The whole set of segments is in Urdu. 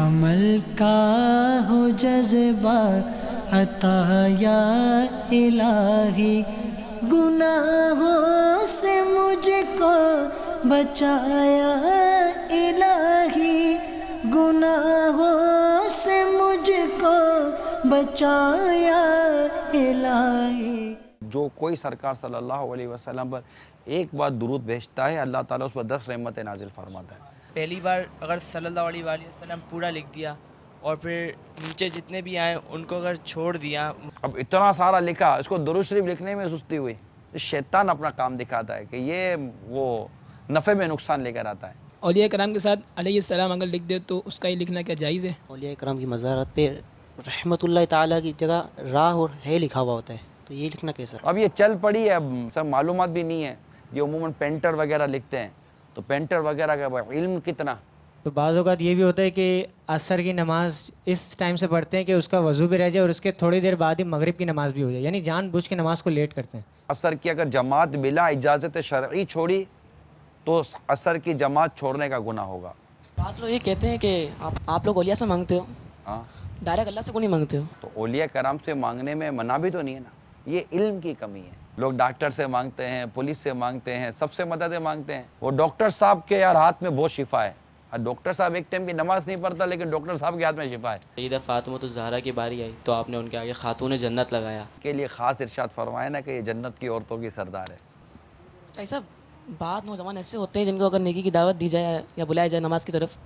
عمل کا ہو جذبہ عطا یا الہی، گناہوں سے مجھ کو بچایا الہی، گناہوں سے مجھ کو بچایا الہی۔ جو کوئی سرکار صلی اللہ علیہ وسلم پر ایک بار درود بھیجتا ہے، اللہ تعالیٰ اس پر 10 رحمتیں نازل فرماتا ہے۔ پہلی بار اگر صلی اللہ علیہ وآلہ وسلم پورا لکھ دیا اور پھر نیچے جتنے بھی آئے ان کو اگر چھوڑ دیا، اب اتنا سارا لکھا، اس کو درود شریف لکھنے میں سستی ہوئی۔ شیطان اپنا کام دکھاتا ہے کہ یہ وہ نفع میں نقصان لے کر آتا ہے۔ اولیاء کرام کے ساتھ علیہ السلام اگر لکھ دے تو اس کا ہی لکھنا کیا جائز ہے؟ اولیاء کرام کی مزارات پہ رحمت اللہ تعالیٰ کی جگہ راہ اور ہے لکھا ہوا ہوتا ہے، تو یہ لکھنا کیسا؟ اب یہ چل پڑی ہے، اب سب معلومات بھی نہیں ہے، یہ عموماً پینٹر وغیرہ لکھتے ہیں، تو پینٹر وغیرہ کا علم کتنا؟ تو بعض اوقات یہ بھی ہوتا ہے کہ عصر کی نماز اس ٹائم سے پڑھتے ہیں کہ اس کا وضو بھی رہ جائے اور اس کے تھوڑی دیر بعد ہی مغرب کی نماز بھی ہو جائے، یعنی جان بوجھ کے نماز کو لیٹ کرتے ہیں۔ عصر کی اگر جماعت بلا اجازت شرعی چھوڑی تو عصر کی جماعت چھوڑنے کا گناہ ہوگا۔ بعض لوگ یہ کہتے ہیں کہ آپ لوگ اولیاء سے مانگتے ہو، ہاں، ڈائریکٹ اللہ سے کیوں نہیں مانگتے ہو؟ تو اولیاء کرام سے مانگنے میں منع بھی تو نہیں ہے نا، یہ علم کی کمی ہے۔ لوگ ڈاکٹر سے مانگتے ہیں، پولیس سے مانگتے ہیں، سب سے مددیں مانگتے ہیں۔ وہ ڈاکٹر صاحب کے یار ہاتھ میں بہت شفا ہے، اور ڈاکٹر صاحب ایک ٹائم کی نماز نہیں پڑھتا لیکن ڈاکٹر صاحب کے ہاتھ میں شفا ہے۔ سیدہ فاطمہ الزہرا کی باری آئی تو آپ نے ان کے آگے خاتون جنت لگایا، کے لیے خاص ارشاد فرمایا نا کہ یہ جنت کی عورتوں کی سردار ہے۔ اچھا صاحب، بعض نوجوان ایسے ہوتے ہیں جن کو اگر نیکی کی دعوت دی جائے یا بلایا جائے نماز کی طرف،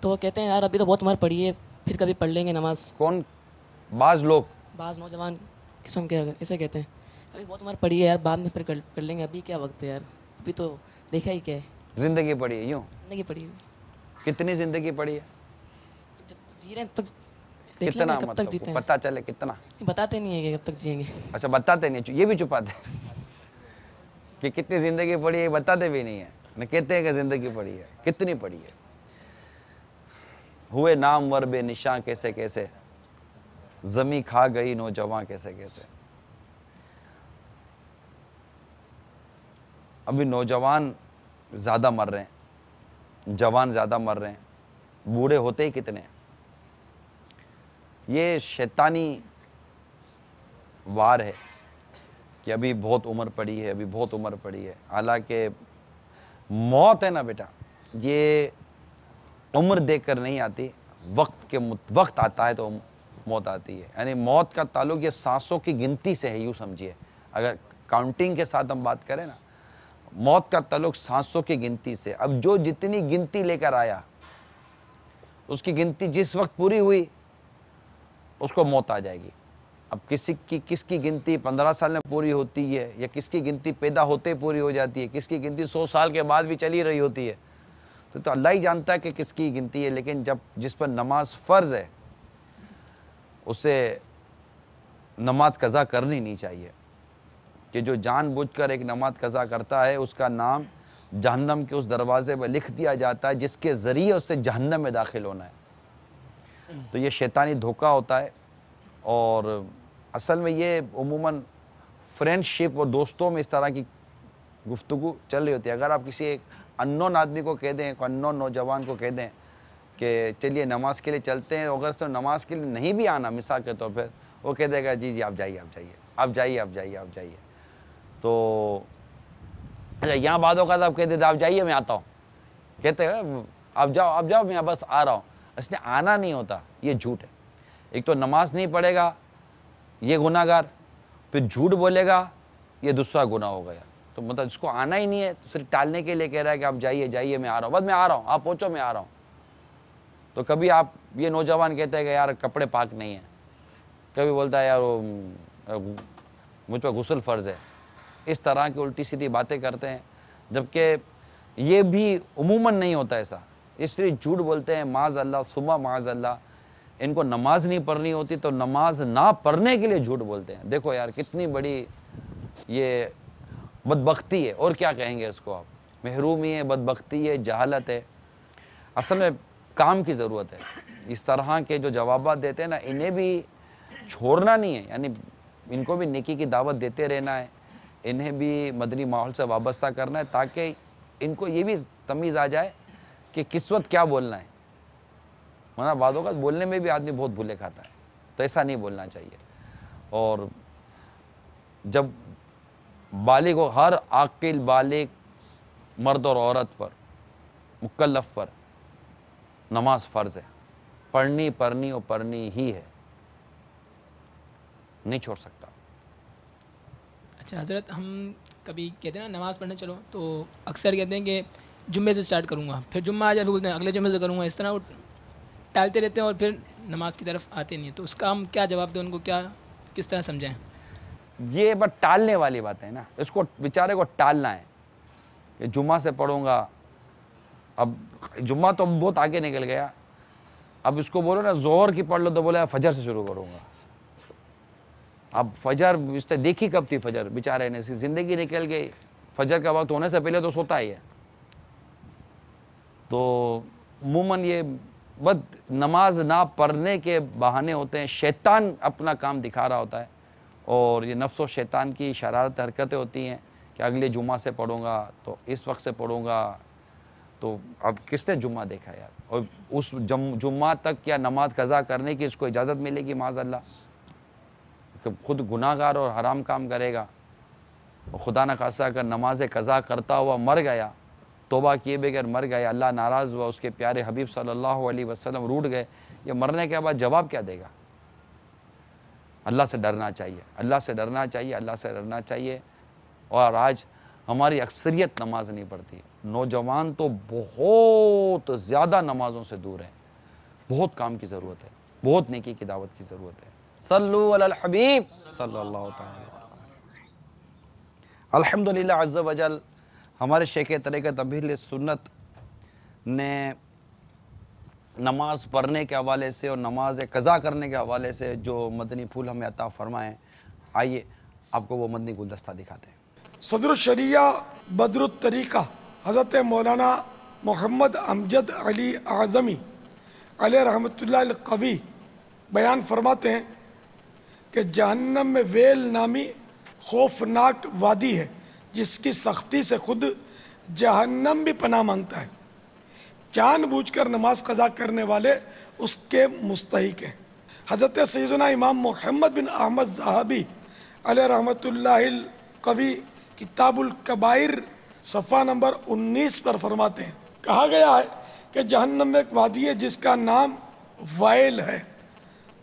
تو وہ کہتے ہیں یار ابھی تو بہت عمر پڑی ہے، پھر کبھی پڑھ لیں گے نماز۔ کون؟ بعض لوگ، بعض نوجوان قسم کے ایسے کہتے ہیں ابھی بہت عمر پڑی ہے یار، بعد میں پھر کر لیں گے، ابھی کیا وقت ہے یار، ابھی تو دیکھا ہی کیا ہے، زندگی پڑی ہے یوں۔ زندگی پڑی ہے، کتنی زندگی پڑی ہے؟ جی رہے ہیں تب دیکھ لیں کتنا گے کب تک جیتے مطلب ہیں، پتہ چلے کتنا؟ بتاتے نہیں ہیں کہ کب تک جئیں گے۔ اچھا بتاتے نہیں، یہ بھی چھپاتے ہیں کہ کتنی زندگی پڑی ہے، بتاتے بھی نہیں ہیں، نہ کہتے ہیں کہ زندگی پڑی ہے، کتنی پڑی ہے۔ ہوئے نامور بے نشاں کیسے کیسے، زمیں کھا گئی نوجوان کیسے کیسے۔ ابھی نوجوان زیادہ مر رہے ہیں، جوان زیادہ مر رہے ہیں، بوڑھے ہوتے ہی کتنے ہیں۔ یہ شیطانی وار ہے کہ ابھی بہت عمر پڑی ہے، ابھی بہت عمر پڑی ہے، حالانکہ موت ہے نا بیٹا، یہ عمر دیکھ کر نہیں آتی، وقت آتا ہے تو موت آتی ہے۔ یعنی موت کا تعلق یہ سانسوں کی گنتی سے ہے، یوں سمجھیے، اگر کاؤنٹنگ کے ساتھ ہم بات کریں نا، موت کا تعلق سانسوں کی گنتی سے۔ اب جو جتنی گنتی لے کر آیا، اس کی گنتی جس وقت پوری ہوئی اس کو موت آ جائے گی۔ اب کس کی گنتی 15 سال میں پوری ہوتی ہے، یا کس کی گنتی پیدا ہوتے پوری ہو جاتی ہے، کس کی گنتی 100 سال کے بعد بھی چلی رہی ہوتی ہے، تو اللہ ہی جانتا ہے کہ کس کی گنتی ہے۔ لیکن جس پر نماز فرض ہے اسے نماز قضا کرنی نہیں چاہیے، کہ جو جان بوجھ کر ایک نماز قضا کرتا ہے اس کا نام جہنم کے اس دروازے پہ لکھ دیا جاتا ہے جس کے ذریعے اس سے جہنم میں داخل ہونا ہے۔ تو یہ شیطانی دھوکہ ہوتا ہے، اور اصل میں یہ عموماً فرینڈ شپ اور دوستوں میں اس طرح کی گفتگو چل رہی ہوتی ہے۔ اگر آپ کسی ایک اننون آدمی کو کہہ دیں، اننون نوجوان کو کہہ دیں کہ چلیے نماز کے لیے چلتے ہیں، اگر تو نماز کے لیے نہیں بھی آنا مثال کے طور پہ، وہ کہہ دے گا جی آپ جائیے۔ تو اچھا یہاں بعد اوقات آپ کہتے تھے آپ جائیے میں آتا ہوں، کہتے ہیں آپ جاؤ میں بس آ رہا ہوں، اس نے آنا نہیں ہوتا، یہ جھوٹ ہے۔ ایک تو نماز نہیں پڑھے گا یہ گناہ گار، پھر جھوٹ بولے گا یہ دوسرا گناہ ہو گیا۔ تو مطلب اس کو آنا ہی نہیں ہے، تو صرف ٹالنے کے لیے کہہ رہا ہے کہ آپ جائیے میں آ رہا ہوں، بس میں آ رہا ہوں، آپ پہنچو میں آ رہا ہوں۔ تو کبھی آپ یہ نوجوان کہتے ہیں کہ یار کپڑے پاک نہیں ہیں، کبھی بولتا ہے یار مجھ پہ غسل فرض ہے، اس طرح کی الٹی سیدھی باتیں کرتے ہیں، جبکہ یہ بھی عموماً نہیں ہوتا ایسا، اس لیے جھوٹ بولتے ہیں معاذ اللہ ثم معاذ اللہ۔ ان کو نماز نہیں پڑھنی ہوتی تو نماز نہ پڑھنے کے لیے جھوٹ بولتے ہیں۔ دیکھو یار کتنی بڑی یہ بدبختی ہے، اور کیا کہیں گے اس کو آپ، محرومی ہے، بدبختی ہے، جہالت ہے۔ اصل میں کام کی ضرورت ہے، اس طرح کے جو جوابات دیتے ہیں نا انہیں بھی چھوڑنا نہیں ہے، یعنی ان کو بھی نیکی کی دعوت دیتے رہنا ہے، انہیں بھی مدنی ماحول سے وابستہ کرنا ہے، تاکہ ان کو یہ بھی تمیز آ جائے کہ کس وقت کیا بولنا ہے۔ ورنہ بعض اوقات بولنے میں بھی آدمی بہت بھولے کھاتا ہے، تو ایسا نہیں بولنا چاہیے. اور جب بالغ ہو، ہر عاقل بالغ مرد اور عورت پر، مکلف پر نماز فرض ہے، پڑھنی اور پڑھنی ہی ہے، نہیں چھوڑ سکتا. اچھا حضرت، ہم کبھی کہتے ہیں نا نماز پڑھنے چلو، تو اکثر کہتے ہیں کہ جمعے سے سٹارٹ کروں گا، پھر جمعہ آ جائے پھر بولتے ہیں اگلے جمعے سے کروں گا، اس طرح وہ ٹالتے رہتے ہیں اور پھر نماز کی طرف آتے نہیں ہیں. تو اس کا ہم کیا جواب دیں ان کو، کیا کس طرح سمجھیں؟ یہ بس ٹالنے والی بات ہے نا، اس کو بیچارے کو ٹالنا ہے کہ جمعہ سے پڑھوں گا. اب جمعہ تو بہت آگے نکل گیا، اب اس کو بولو نا ظہر کی پڑھ لو تو بولے فجر سے شروع کروں گا. اب فجر اس نے دیکھی کب تھی فجر، بیچارے نے زندگی نکل گئی، فجر کا وقت ہونے سے پہلے تو سوتا ہی ہے. تو عموماً یہ بد نماز نہ پڑھنے کے بہانے ہوتے ہیں، شیطان اپنا کام دکھا رہا ہوتا ہے، اور یہ نفس و شیطان کی شرارت حرکتیں ہوتی ہیں کہ اگلے جمعہ سے پڑھوں گا تو اس وقت سے پڑھوں گا. تو اب کس نے جمعہ دیکھا یار؟ اور اس جمعہ تک کیا نماز قضا کرنے کی اس کو اجازت ملے گی معاذ اللہ؟ کہ خود گناہ گار اور حرام کام کرے گا. اور خدا نہ خاصہ اگر نماز قضا کرتا ہوا مر گیا، توبہ کیے بغیر مر گیا، اللہ ناراض ہوا، اس کے پیارے حبیب صلی اللہ علیہ وسلم روٹ گئے، یہ مرنے کے بعد جواب کیا دے گا؟ اللہ سے ڈرنا چاہیے، اللہ سے ڈرنا چاہیے، اللہ سے ڈرنا چاہیے. اور آج ہماری اکثریت نماز نہیں پڑھتی، نوجوان تو بہت زیادہ نمازوں سے دور ہیں. بہت کام کی ضرورت ہے، بہت نیکی کی دعوت کی ضرورت ہے. صلو علی الحبیب صلی اللہ تعالی. الحمدللہ عز و جل ہمارے شیخ طریقت اہل سنت نے نماز پڑھنے کے حوالے سے اور نماز قضا کرنے کے حوالے سے جو مدنی پھول ہمیں عطا فرمائے، آئیے آپ کو وہ مدنی گلدستہ دکھاتے ہیں. صدر الشریعہ بدر الطریقہ حضرت مولانا محمد امجد علی اعظمی علیہ رحمۃ اللہ القوی بیان فرماتے ہیں کہ جہنم میں ویل نامی خوفناک وادی ہے جس کی سختی سے خود جہنم بھی پناہ مانگتا ہے. جان بوجھ کر نماز قضا کرنے والے اس کے مستحق ہیں. حضرت سیدنا امام محمد بن احمد ذہبی علیہ رحمۃ اللہ القوی کتاب الکبائر صفحہ نمبر 19 پر فرماتے ہیں، کہا گیا ہے کہ جہنم میں ایک وادی ہے جس کا نام وائل ہے.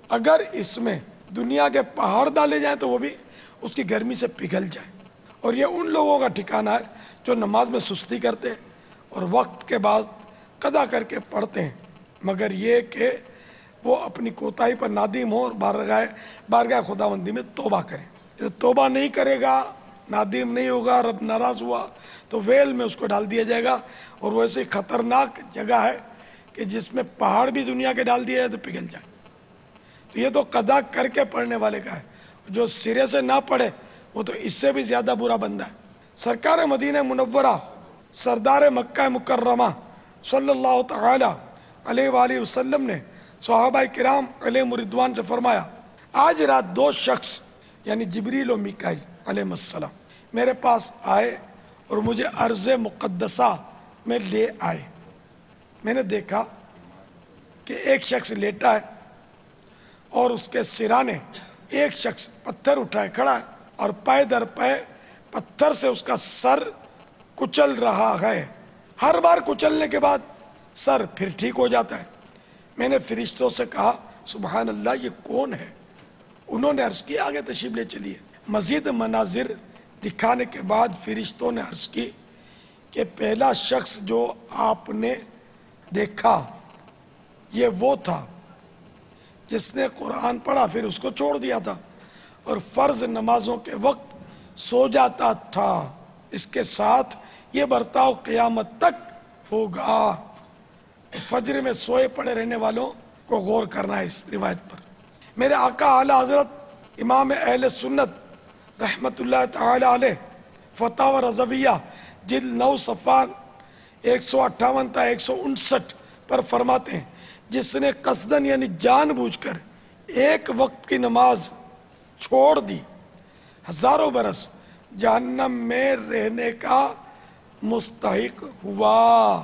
اگر اس میں دنیا کے پہاڑ ڈالے جائیں تو وہ بھی اس کی گرمی سے پگھل جائیں. اور یہ ان لوگوں کا ٹھکانہ ہے جو نماز میں سستی کرتے اور وقت کے بعد قضا کر کے پڑھتے ہیں، مگر یہ کہ وہ اپنی کوتاہی پر نادم ہوں اور بارگاہ خداوندی میں توبہ کریں. جو توبہ نہیں کرے گا، نادم نہیں ہوگا، رب ناراض ہوا تو ویل میں اس کو ڈال دیا جائے گا. اور وہ ایسی خطرناک جگہ ہے کہ جس میں پہاڑ بھی دنیا کے ڈال دیے جائے تو پگھل جائے. تو یہ تو قضا کر کے پڑھنے والے کا ہے، جو سرے سے نہ پڑھے وہ تو اس سے بھی زیادہ برا بندہ ہے. سرکار مدینہ منورہ سردار مکہ مکرمہ صلی اللہ تعالی علیہ وآلہ وسلم نے صحابہ کرام علیہ رضوان سے فرمایا، آج رات دو شخص یعنی جبریل و میکائیل علیہ السلام میرے پاس آئے اور مجھے ارض مقدسہ میں لے آئے. میں نے دیکھا کہ ایک شخص لیٹا ہے اور اس کے سرانے ایک شخص پتھر اٹھائے کھڑا ہے اور پائے در پائے پتھر سے اس کا سر کچل رہا ہے. ہر بار کچلنے کے بعد سر پھر ٹھیک ہو جاتا ہے. میں نے فرشتوں سے کہا سبحان اللہ، یہ کون ہے؟ انہوں نے عرض کی آگے تشریف لے چلیے. مزید مناظر دکھانے کے بعد فرشتوں نے عرض کی کہ پہلا شخص جو آپ نے دیکھا یہ وہ تھا جس نے قرآن پڑھا پھر اس کو چھوڑ دیا تھا اور فرض نمازوں کے وقت سو جاتا تھا. اس کے ساتھ یہ برتاؤ قیامت تک ہوگا. فجر میں سوئے پڑے رہنے والوں کو غور کرنا ہے اس روایت پر. میرے آقا اعلیٰ حضرت امام اہل سنت رحمت اللہ تعالی علیہ فتاوی رضویہ جلد 9 صفحہ 158 تا 159 پر فرماتے ہیں، جس نے قصدن یعنی جان بوجھ کر ایک وقت کی نماز چھوڑ دی، ہزاروں برس جہنم میں رہنے کا مستحق ہوا.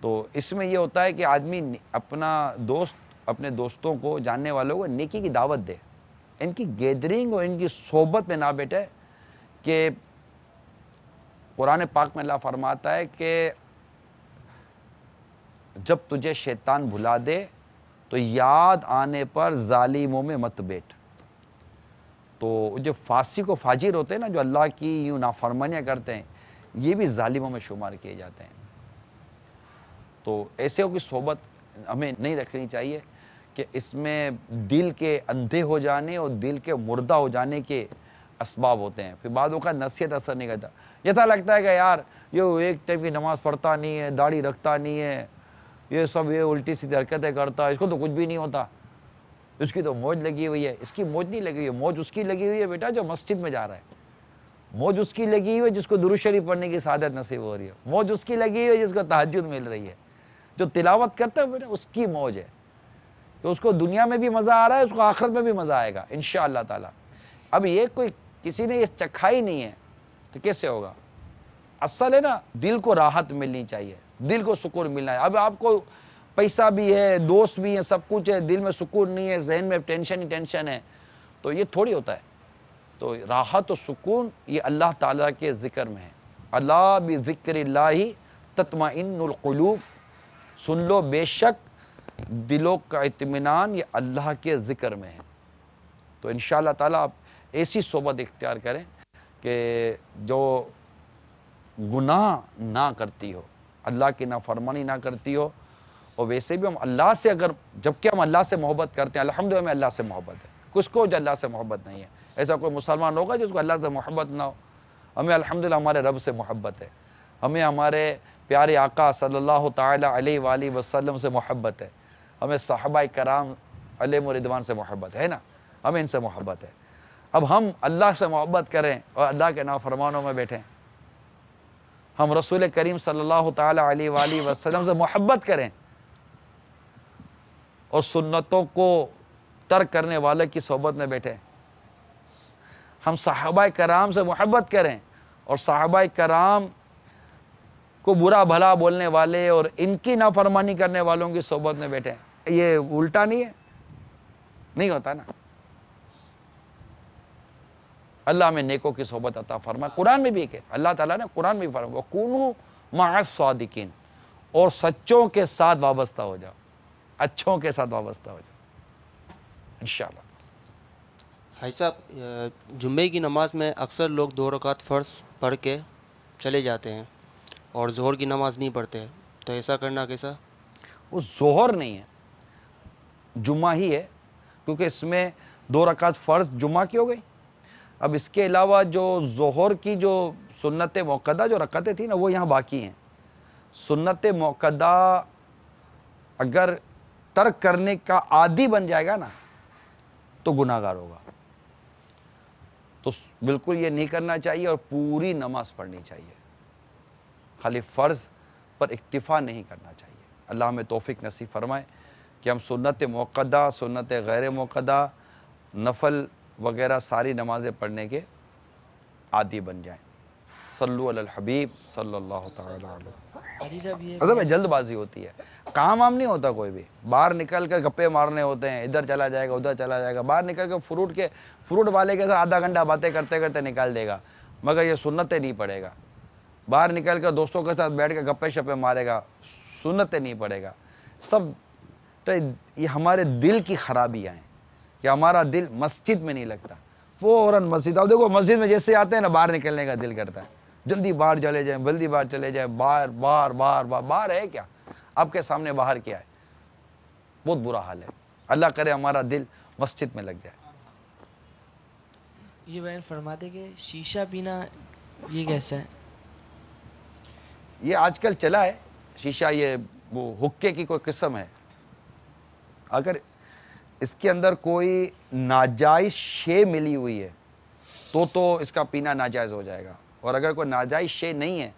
تو اس میں یہ ہوتا ہے کہ آدمی اپنے دوستوں کو، جاننے والوں کو نیکی کی دعوت دے، ان کی گیدرنگ اور ان کی صحبت میں نہ بیٹھے. کہ قرآن پاک میں اللہ فرماتا ہے کہ جب تجھے شیطان بھلا دے تو یاد آنے پر ظالموں میں مت بیٹھ. تو جو فاسق و فاجر ہوتے ہیں نا، جو اللہ کی یوں نافرمانیاں کرتے ہیں، یہ بھی ظالموں میں شمار کیے جاتے ہیں. تو ایسے کی صحبت ہمیں نہیں رکھنی چاہیے کہ اس میں دل کے اندھے ہو جانے اور دل کے مردہ ہو جانے کے اسباب ہوتے ہیں. پھر بعض اوقات نصیحت اثر نہیں کرتا. ایسا لگتا ہے کہ یار یہ ایک ٹائم کی نماز پڑھتا نہیں ہے، داڑھی رکھتا نہیں ہے، یہ سب یہ الٹی سیدھی حرکتیں کرتا ہے، اس کو تو کچھ بھی نہیں ہوتا، اس کی تو موج لگی ہوئی ہے. اس کی موج نہیں لگی ہوئی ہے، موج اس کی لگی ہوئی ہے بیٹا جو مسجد میں جا رہا ہے. موج اس کی لگی ہوئی ہے جس کو درود شریف پڑھنے کی سعادت نصیب ہو رہی ہے. موج اس کی لگی ہوئی ہے جس کو تہجد مل رہی ہے. جو تلاوت کرتا ہے بیٹا اس کی موج ہے کہ اس کو دنیا میں بھی مزہ آ رہا ہے، اس کو آخرت میں بھی مزہ آئے گا انشاءاللہ تعالی. اب یہ کوئی کسی نے یہ چکھا ہی نہیں ہے تو کیسے ہوگا؟ اصل ہے نا، دل کو راحت ملنی چاہیے، دل کو سکون ملنا ہے. اب آپ کو پیسہ بھی ہے، دوست بھی ہے، سب کچھ ہے، دل میں سکون نہیں ہے، ذہن میں ٹینشن ہی ٹینشن ہے، تو یہ تھوڑی ہوتا ہے. تو راحت و سکون یہ اللہ تعالیٰ کے ذکر میں ہے. الا بذکر اللہ تطمئن القلوب. سن لو بے شک دلوں کا اطمینان یہ اللہ کے ذکر میں ہے. تو انشاءاللہ تعالیٰ آپ ایسی صحبت اختیار کریں کہ جو گناہ نہ کرتی ہو، اللہ کی نافرمانی نہ کرتی ہو. اور ویسے بھی ہم اللہ سے جبکہ ہم اللہ سے محبت کرتے ہیں، الحمدللہ ہمیں اللہ سے محبت ہے. کچھ کو جو اللہ سے محبت نہیں ہے، ایسا کوئی مسلمان ہوگا جس کو اللہ سے محبت نہ ہو؟ ہمیں الحمدللہ ہمارے رب سے محبت ہے، ہمیں ہمارے پیارے آقا صلی اللہ تعالی علیہ وآلہ وسلم سے محبت ہے، ہمیں صحابہ کرام علیہم رضوان سے محبت ہے نا، ہمیں ان سے محبت ہے. اب ہم اللہ سے محبت کریں اور اللہ کے نافرمانوں میں بیٹھیں. ہم رسول کریم صلی اللہ تعالی علیہ وآلہ وسلم سے محبت کریں اور سنتوں کو ترک کرنے والے کی صحبت میں بیٹھیں. ہم صحابہ کرام سے محبت کریں اور صحابہ کرام کو برا بھلا بولنے والے اور ان کی نافرمانی کرنے والوں کی صحبت میں بیٹھیں. یہ الٹا نہیں ہے؟ نہیں ہوتا نا. اللہ ہمیں نیکوں کی صحبت عطا فرمائے. قرآن میں بھی کہ اللہ تعالیٰ نے قرآن میں بھی فرمایا وَكُونُوا مَعَ الصَّادِقِينَ، اور سچوں کے ساتھ وابستہ ہو جاؤ، اچھوں کے ساتھ وابستہ ہو جاؤ انشاءاللہ. بھائی صاحب، جمعے کی نماز میں اکثر لوگ 2 رکعت فرض پڑھ کے چلے جاتے ہیں اور ظہر کی نماز نہیں پڑھتے، تو ایسا کرنا کیسا؟ وہ ظہر نہیں ہے، جمعہ ہی ہے، کیونکہ اس میں 2 رکعت فرض جمعہ کی ہو گئی. اب اس کے علاوہ جو ظہر کی جو سنت موقدہ جو رکعتیں تھیں نا، وہ یہاں باقی ہیں. سنت موقدہ اگر ترک کرنے کا عادی بن جائے گا نا تو گناہ گار ہوگا. تو بالکل یہ نہیں کرنا چاہیے اور پوری نماز پڑھنی چاہیے. خالی فرض پر اکتفا نہیں کرنا چاہیے. اللہ ہمیں توفیق نصیب فرمائے کہ ہم سنت موقدہ، سنت غیر موقدہ، نفل وغیرہ ساری نمازیں پڑھنے کے عادی بن جائیں. صلو علی الحبیب صلی اللہ تعالی علیہ. اگر میں جلد بازی ہوتی ہے، کام نہیں ہوتا کوئی بھی. باہر نکل کر گپے مارنے ہوتے ہیں، ادھر چلا جائے گا ادھر چلا جائے گا. باہر نکل کر فروٹ والے کے ساتھ آدھا گھنٹہ باتیں کرتے کرتے نکال دے گا، مگر یہ سنتیں نہیں پڑھے گا. باہر نکل کر دوستوں کے ساتھ بیٹھ کے گپے شپے مارے گا، سنتیں نہیں پڑھے گا. سب تو یہ ہمارے دل کی خرابیاں ہیں کہ ہمارا دل مسجد میں نہیں لگتا. فوراً مسجد، اب دیکھو مسجد میں جیسے آتے ہیں نا باہر نکلنے کا دل کرتا ہے، جلدی باہر چلے جائیں، جلدی باہر چلے جائیں. باہر ہے کیا؟ آپ کے سامنے باہر کیا ہے؟ بہت برا حال ہے. اللہ کرے ہمارا دل مسجد میں لگ جائے. یہ بیان فرماتے کہ شیشہ پینا یہ کیسا ہے؟ یہ آج کل چلا ہے شیشہ، یہ وہ حکے کی کوئی قسم ہے. اگر اس کے اندر کوئی ناجائز شے ملی ہوئی ہے تو اس کا پینا ناجائز ہو جائے گا. اور اگر کوئی ناجائز شے نہیں ہے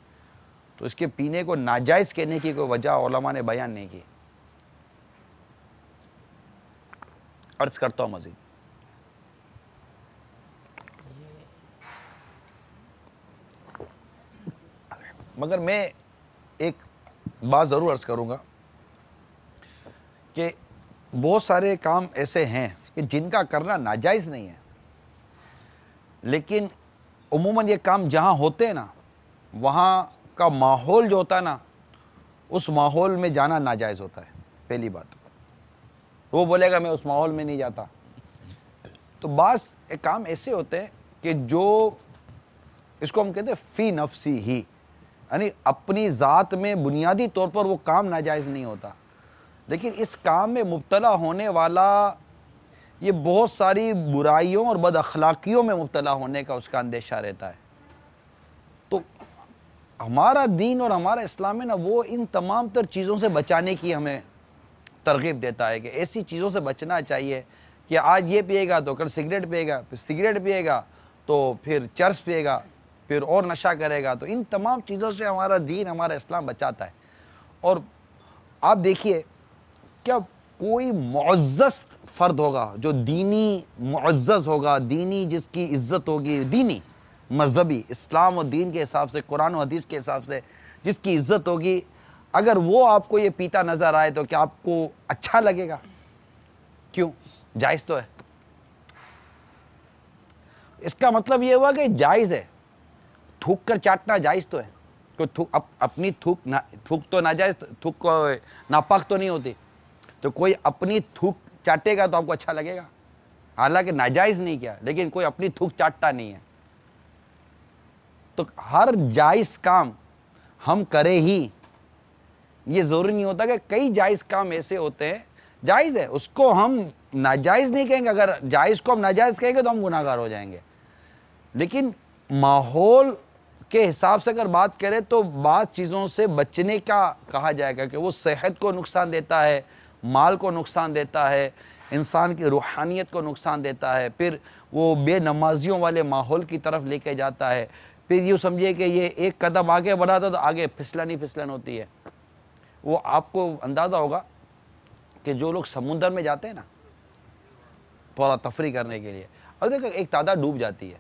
تو اس کے پینے کو ناجائز کہنے کی کوئی وجہ علماء نے بیان نہیں کی. عرض کرتا ہوں مزید، مگر میں ایک بات ضرور عرض کروں گا کہ بہت سارے کام ایسے ہیں کہ جن کا کرنا ناجائز نہیں ہے، لیکن عموماً یہ کام جہاں ہوتے ہیں نا وہاں کا ماحول جو ہوتا ہے نا اس ماحول میں جانا ناجائز ہوتا ہے۔ پہلی بات وہ بولے گا میں اس ماحول میں نہیں جاتا۔ تو بعض ایک کام ایسے ہوتے ہیں کہ جو اس کو ہم کہتے ہیں فی نفسی ہی، یعنی اپنی ذات میں بنیادی طور پر وہ کام ناجائز نہیں ہوتا، لیکن اس کام میں مبتلا ہونے والا یہ بہت ساری برائیوں اور بد اخلاقیوں میں مبتلا ہونے کا اس کا اندیشہ رہتا ہے۔ تو ہمارا دین اور ہمارا اسلام ہے نا وہ ان تمام تر چیزوں سے بچانے کی ہمیں ترغیب دیتا ہے کہ ایسی چیزوں سے بچنا چاہیے کہ آج یہ پیے گا تو کل سگریٹ پیے گا، پھر سگریٹ پیے گا تو پھر چرس پیے گا، پھر اور نشہ کرے گا۔ تو ان تمام چیزوں سے ہمارا دین ہمارا اسلام بچاتا ہے۔ اور آپ دیکھیے کیا کوئی معزز فرد ہوگا جو دینی معزز ہوگا، دینی جس کی عزت ہوگی، دینی مذہبی اسلام و دین کے حساب سے، قرآن و حدیث کے حساب سے جس کی عزت ہوگی، اگر وہ آپ کو یہ پیتا نظر آئے تو کیا آپ کو اچھا لگے گا؟ کیوں؟ جائز تو ہے۔ اس کا مطلب یہ ہوا کہ جائز ہے، تھوک کر چاٹنا جائز تو ہے۔ کوئی اپنی تھوک تو ناجائز، تھوک کو ناپاک تو نہیں ہوتی، تو کوئی اپنی تھوک چاٹے گا تو آپ کو اچھا لگے گا، حالانکہ ناجائز نہیں کیا، لیکن کوئی اپنی تھوک چاٹتا نہیں ہے۔ تو ہر جائز کام ہم کرے ہی، یہ ضروری نہیں ہوتا کہ کئی جائز کام ایسے ہوتے ہیں، جائز ہے اس کو ہم ناجائز نہیں کہیں گے، اگر جائز کو ہم ناجائز کہیں گے تو ہم گناہگار ہو جائیں گے، لیکن ماحول کے حساب سے اگر بات کریں تو بعض چیزوں سے بچنے کا کہا جائے گا کہ وہ صحت کو نقصان دیتا ہے، مال کو نقصان دیتا ہے، انسان کی روحانیت کو نقصان دیتا ہے، پھر وہ بے نمازیوں والے ماحول کی طرف لے کے جاتا ہے، پھر یوں سمجھے کہ یہ ایک قدم آگے بڑھاتا تو آگے پھسلن ہی پھسلن ہوتی ہے۔ وہ آپ کو اندازہ ہوگا کہ جو لوگ سمندر میں جاتے ہیں نا تھوڑا تفریح کرنے کے لیے، اور دیکھو ایک تعداد ڈوب جاتی ہے،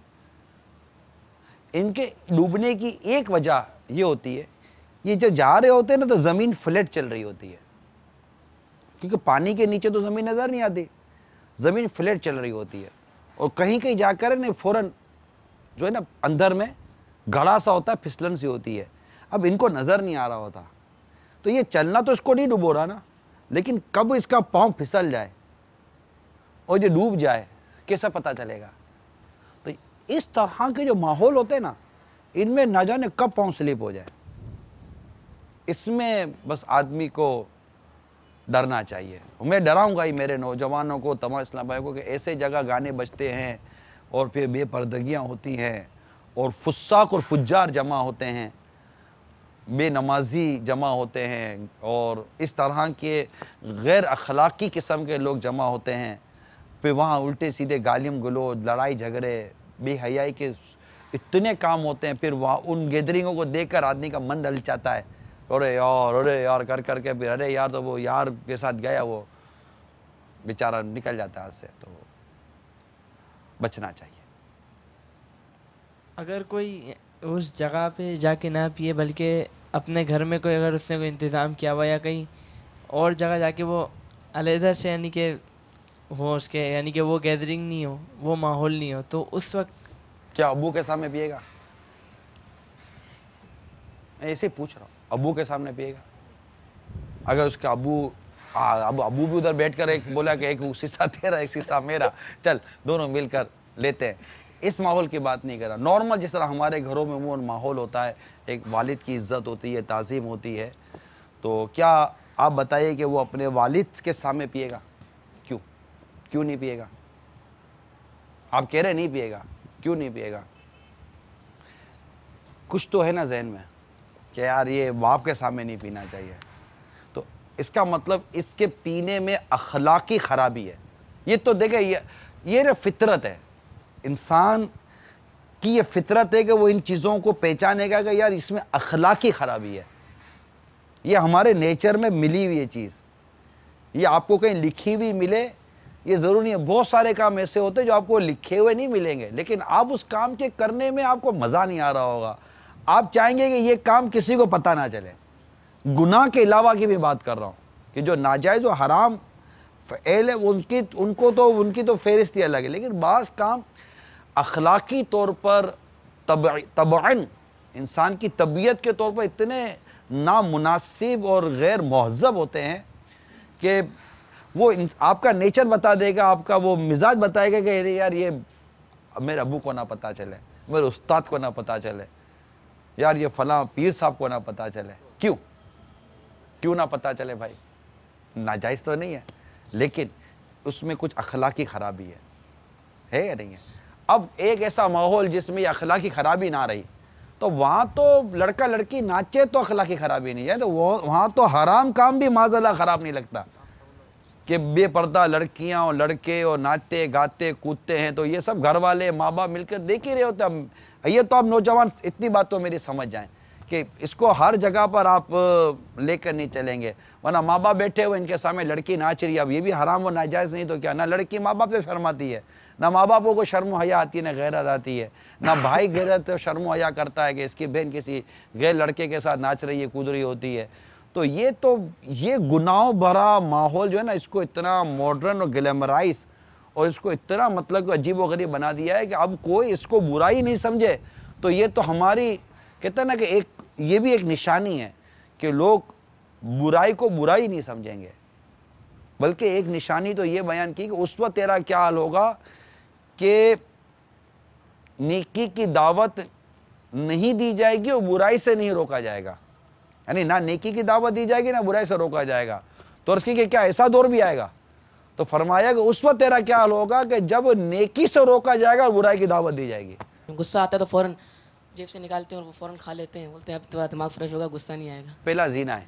ان کے ڈوبنے کی ایک وجہ یہ ہوتی ہے، یہ جو جا رہے ہوتے ہیں نا تو زمین فلیٹ چل رہی ہوتی ہے، کیونکہ پانی کے نیچے تو زمین نظر نہیں آتی، زمین فلیٹ چل رہی ہوتی ہے، اور کہیں کہیں جا کر فوراً جو ہے نا اندر میں گڑھا سا ہوتا ہے، پھسلن سی ہوتی ہے، اب ان کو نظر نہیں آ رہا ہوتا، تو یہ چلنا تو اس کو نہیں ڈبو رہا نا، لیکن کب اس کا پاؤں پھسل جائے اور یہ ڈوب جائے کیسا پتہ چلے گا؟ تو اس طرح کے جو ماحول ہوتے ہیں نا ان میں نہ جانے کب پاؤں سلپ ہو جائے، اس میں بس آدمی کو ڈرنا چاہیے۔ میں ڈراؤں گا ہی میرے نوجوانوں کو، تمام اسلام بھائیوں کو، کہ ایسے جگہ گانے بجتے ہیں اور پھر بے پردگیاں ہوتی ہیں اور فساق اور فجار جمع ہوتے ہیں، بے نمازی جمع ہوتے ہیں، اور اس طرح کے غیر اخلاقی قسم کے لوگ جمع ہوتے ہیں، پھر وہاں الٹے سیدھے گالیم گلوچ، لڑائی جھگڑے، بے حیائی کے اتنے کام ہوتے ہیں، پھر وہاں ان گیدرنگوں کو دیکھ کر آدمی کا من ڈل جاتا ہے، ارے یار کر کر کے پھر ارے یار تو وہ یار کے ساتھ گیا وہ بیچارہ نکل جاتا ہے ہاتھ سے۔ تو بچنا چاہیے۔ اگر کوئی اس جگہ پہ جا کے نہ پیے بلکہ اپنے گھر میں کوئی اگر اس نے کوئی انتظام کیا ہوا یا کہیں اور جگہ جا کے وہ علیحدہ سے یعنی کہ ہو اس کے یعنی کہ وہ گیدرنگ نہیں ہو، وہ ماحول نہیں ہو، تو اس وقت کیا ابو کے سامنے پیے گا؟ میں ایسے پوچھ رہا ہوں، ابو کے سامنے پیے گا؟ اگر اس کا ابو بھی ادھر بیٹھ کر ایک بولا کہ ایک سیسا تیرا ایک سیسا میرا، چل دونوں مل کر لیتے ہیں، اس ماحول کی بات نہیں کر رہا، نارمل جس طرح ہمارے گھروں میں عموماً ماحول ہوتا ہے، ایک والد کی عزت ہوتی ہے، تعظیم ہوتی ہے، تو کیا آپ بتائیے کہ وہ اپنے والد کے سامنے پیے گا؟ کیوں نہیں پیے گا؟ آپ کہہ رہے نہیں پیے گا، کیوں نہیں پیے گا؟ کچھ تو ہے نا ذہن میں کہ یار یہ باپ کے سامنے نہیں پینا چاہیے، تو اس کا مطلب اس کے پینے میں اخلاقی خرابی ہے۔ یہ تو دیکھیں یہ فطرت ہے، انسان کی یہ فطرت ہے کہ وہ ان چیزوں کو پہچانے گا کہ یار اس میں اخلاقی خرابی ہے، یہ ہمارے نیچر میں ملی ہوئی یہ چیز، یہ آپ کو کہیں لکھی ہوئی ملے یہ ضروری نہیں ہے۔ بہت سارے کام ایسے ہوتے ہیں جو آپ کو لکھے ہوئے نہیں ملیں گے، لیکن آپ اس کام کے کرنے میں آپ کو مزہ نہیں آ رہا ہوگا، آپ چاہیں گے کہ یہ کام کسی کو پتہ نہ چلے، گناہ کے علاوہ کی بھی بات کر رہا ہوں کہ جو ناجائز و حرام فعل ہے ان کی تو فہرستی الگ ہے، لیکن بعض کام اخلاقی طور پر طبعاً انسان کی طبیعت کے طور پر اتنے نامناسب اور غیر مہذب ہوتے ہیں کہ وہ آپ کا نیچر بتا دے گا، آپ کا وہ مزاج بتائے گا کہ یار یہ میرے ابو کو نہ پتہ چلے، میرے استاد کو نہ پتہ چلے، یار یہ فلاں پیر صاحب کو نہ پتہ چلے۔ کیوں نہ پتہ چلے بھائی؟ ناجائز تو نہیں ہے، لیکن اس میں کچھ اخلاقی خرابی ہے یا نہیں ہے؟ اب ایک ایسا ماحول جس میں یہ اخلاقی خرابی نہ رہی تو وہاں تو لڑکا لڑکی ناچے تو اخلاقی خرابی نہیں ہے، تو وہاں تو حرام کام بھی معاذ اللہ خراب نہیں لگتا کہ بے پردہ لڑکیاں اور لڑکے اور ناچتے گاتے کودتے ہیں، تو یہ سب گھر والے ماں باپ مل کر دیکھ ہی رہے ہوتے ہیں۔ یہ تو آپ نوجوان اتنی بات تو میری سمجھ جائیں کہ اس کو ہر جگہ پر آپ لے کر نہیں چلیں گے، ورنہ ماں باپ بیٹھے ہوئے ان کے سامنے لڑکی ناچ رہی ہے، اب یہ بھی حرام و ناجائز نہیں تو کیا؟ نہ لڑکی ماں باپ پہ شرماتی ہے، نہ ماں باپوں کو شرم و حیا آتی ہے، نہ غیرت آتی ہے، نہ بھائی غیرت و شرم و حیا کرتا ہے کہ اس کی بہن کسی غیر لڑکے کے ساتھ ناچ رہی ہے کود رہی ہوتی ہے۔ تو یہ گناہوں بھرا ماحول جو ہے نا، اس کو اتنا ماڈرن اور گلیمرائز اور اس کو اتنا مطلب عجیب و غریب بنا دیا ہے کہ اب کوئی اس کو برائی نہیں سمجھے۔ تو یہ تو ہماری کہتے ہیں نا کہ یہ بھی ایک نشانی ہے کہ لوگ برائی کو برائی نہیں سمجھیں گے، بلکہ ایک نشانی تو یہ بیان کی کہ اس وقت تیرا کیا حال ہوگا کہ نیکی کی دعوت نہیں دی جائے گی اور برائی سے نہیں روکا جائے گا، یعنی نہ نیکی کی دعوت دی جائے گی نہ برائی سے روکا جائے گا۔ تو عرض کی کہ کیا ایسا دور بھی آئے گا؟ تو فرمایا کہ اس وقت تیرا کیا حال ہوگا کہ جب نیکی سے روکا جائے گا اور برائی کی دعوت دی جائے گی۔ غصہ آتا ہے تو فوراً جیب سے نکالتے ہیں اور وہ فوراً کھا لیتے ہیں، بولتے ہیں اب تو دماغ فریش ہوگا، غصہ نہیں آئے گا۔ پہلا زینا ہے،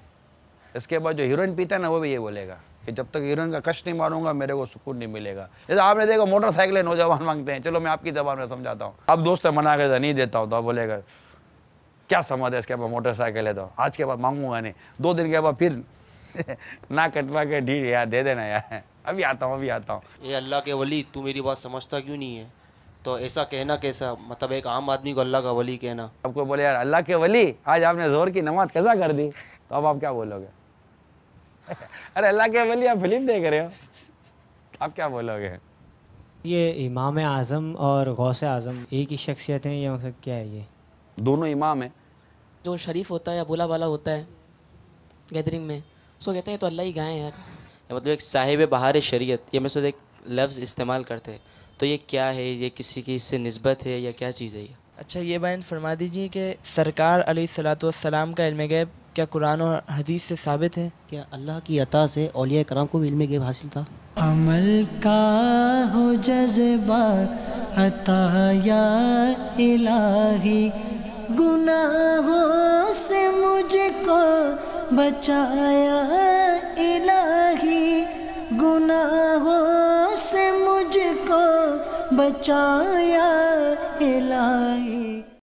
اس کے بعد جو ہیروئن پیتا ہے نا وہ بھی یہ بولے گا کہ جب تک ہیروئن کا کش نہیں ماروں گا میرے کو سکون نہیں ملے گا۔ جیسے آپ نے دیکھا موٹر سائیکلیں نوجوان مانگتے ہیں، چلو میں آپ کی زبان میں سمجھاتا ہوں۔ اب دوست منع کرتا نہیں دیتا ہوں تو آپ بولے گا کیا سمجھ ہے اس کے بعد موٹر سائیکل ہے تو آج کے بعد مانگوں گا نہیں، 2 دن کے بعد پھر نہ کٹوا کے ڈھیل یار دے دینا یار، ابھی آتا ہوں۔ اے اللہ کے ولی تو میری بات سمجھتا کیوں نہیں ہے؟ تو ایسا کہنا کیسا، مطلب ایک عام آدمی کو اللہ کا ولی کہنا؟ آپ کو بولے یار اللہ کے ولی آج آپ نے ظہر کی نماز قضا کر دی تو اب آپ کیا بولو گے؟ ارے اللہ کے ولی آپ فلم دیکھ رہے ہو، آپ کیا بولو گے؟ یہ امام اعظم اور غوث اعظم ایک ہی شخصیت ہیں یا مطلب کیا ہے؟ یہ دونوں امام ہیں۔ جو شریف ہوتا ہے یا بولا بالا ہوتا ہے گیدرنگ میں، اس کو کہتے ہیں تو اللہ ہی گائیں یار۔ مطلب ایک صاحب بہار شریعت، یہ میں سے ایک لفظ استعمال کرتے ہیں، تو یہ کیا ہے؟ یہ کسی کی اس سے نسبت ہے یا کیا چیز ہے یہ؟ اچھا یہ بیان فرما دیجیے کہ سرکار علیہ الصلوۃ والسلام کا علم غیب کیا قرآن اور حدیث سے ثابت ہے؟ کیا اللہ کی عطا سے اولیاء کرام کو بھی علم غیب حاصل تھا؟ عمل کا ہو جذبہ عطا یا الہی، گناہوں سے مجھ کو بچایا الہی، گناہوں سے مجھ کو بچایا الہی۔